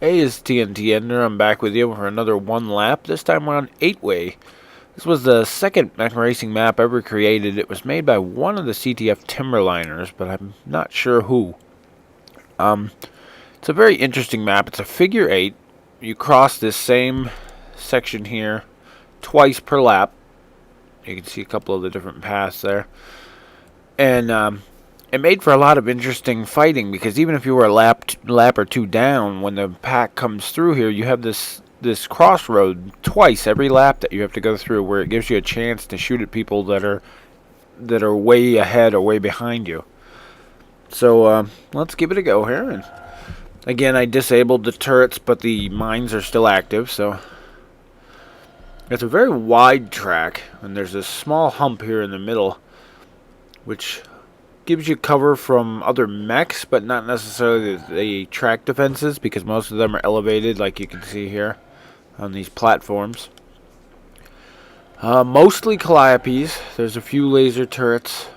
Hey, it's TNT Ender. I'm back with you for another one lap. This time we're on Eightway. This was the second Mech Racing map ever created. It was made by one of the CTF Timberliners, but I'm not sure who. It's a very interesting map. It's a figure 8. You cross this same section here twice per lap. You can see a couple of the different paths there. And it made for a lot of interesting fighting, because even if you were a lap or two down, when the pack comes through here, you have this crossroad twice every lap that you have to go through, where it gives you a chance to shoot at people that are way ahead or way behind you. So let's give it a go here. And again, I disabled the turrets, but the mines are still active. So it's a very wide track, and there's a small hump here in the middle, which gives you cover from other mechs, but not necessarily the track defenses, because most of them are elevated, like you can see here on these platforms. Mostly Calliopes. There's a few laser turrets.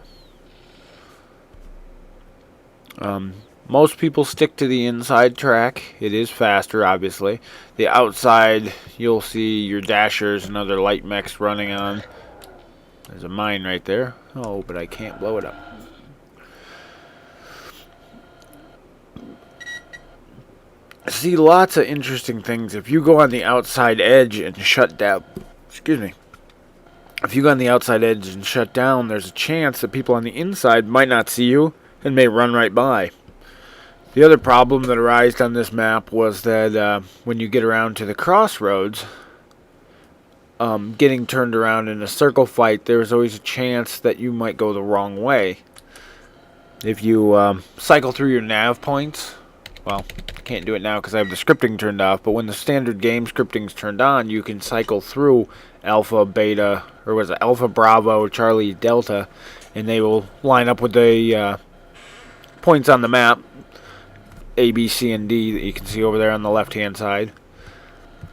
Most people stick to the inside track. It is faster, obviously. The outside, you'll see your dashers and other light mechs running on. There's a mine right there. Oh, but I can't blow it up. See lots of interesting things. If you go on the outside edge and shut down, if you go on the outside edge and shut down, there's a chance that people on the inside might not see you and may run right by. The other problem that arose on this map was that when you get around to the crossroads, getting turned around in a circle fight, there's always a chance that you might go the wrong way. If you cycle through your nav points, well, I can't do it now because I have the scripting turned off, but when the standard game scripting's turned on, you can cycle through Alpha, Beta, or was it Alpha, Bravo, Charlie, Delta, and they will line up with the points on the map, A, B, C, and D, that you can see over there on the left-hand side.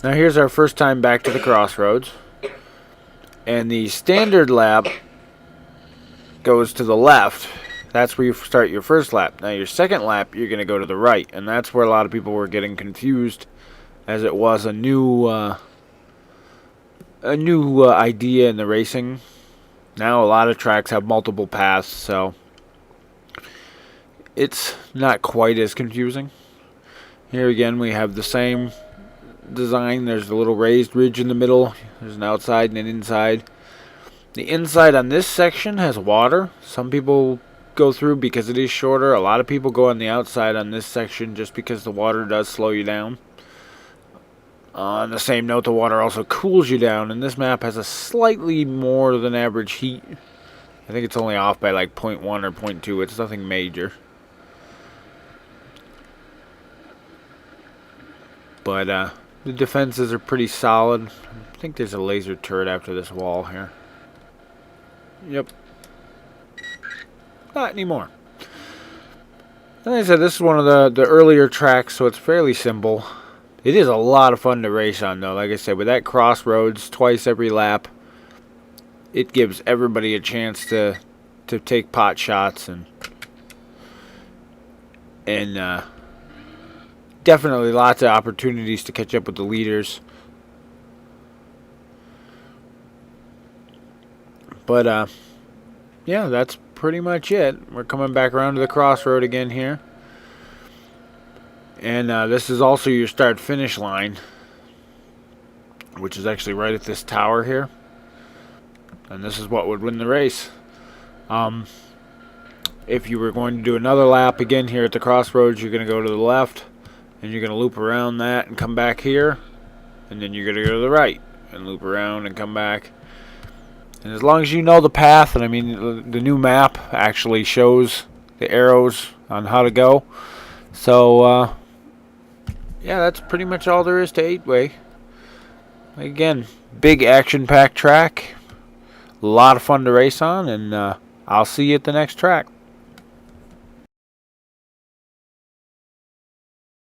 Now here's our first time back to the crossroads, and the standard lap goes to the left. That's where you start your first lap. Now your second lap, you're going to go to the right, and that's where a lot of people were getting confused, as it was a new idea in the racing. Now a lot of tracks have multiple paths, so it's not quite as confusing. Here again, we have the same design. There's a little raised ridge in the middle. There's an outside and an inside. The inside on this section has water. Some people go through because it is shorter. A lot of people go on the outside on this section just because the water does slow you down. On the same note, the water also cools you down, and this map has a slightly more than average heat. I think it's only off by like 0.1 or 0.2. It's nothing major. But the defenses are pretty solid. I think there's a laser turret after this wall here. Yep. Not anymore. Like I said, this is one of the earlier tracks, so it's fairly simple. It is a lot of fun to race on, though. Like I said, with that crossroads twice every lap, it gives everybody a chance to take pot shots and definitely lots of opportunities to catch up with the leaders. But yeah, that's pretty much it. We're coming back around to the crossroad again here. And this is also your start-finish line, which is actually right at this tower here. And this is what would win the race. If you were going to do another lap again here at the crossroads, you're going to go to the left, and you're going to loop around that and come back here. And then you're going to go to the right and loop around and come back. And as long as you know the path, and I mean the new map actually shows the arrows on how to go. So yeah, that's pretty much all there is to Eightway. Again, big action-packed track. A lot of fun to race on, and I'll see you at the next track.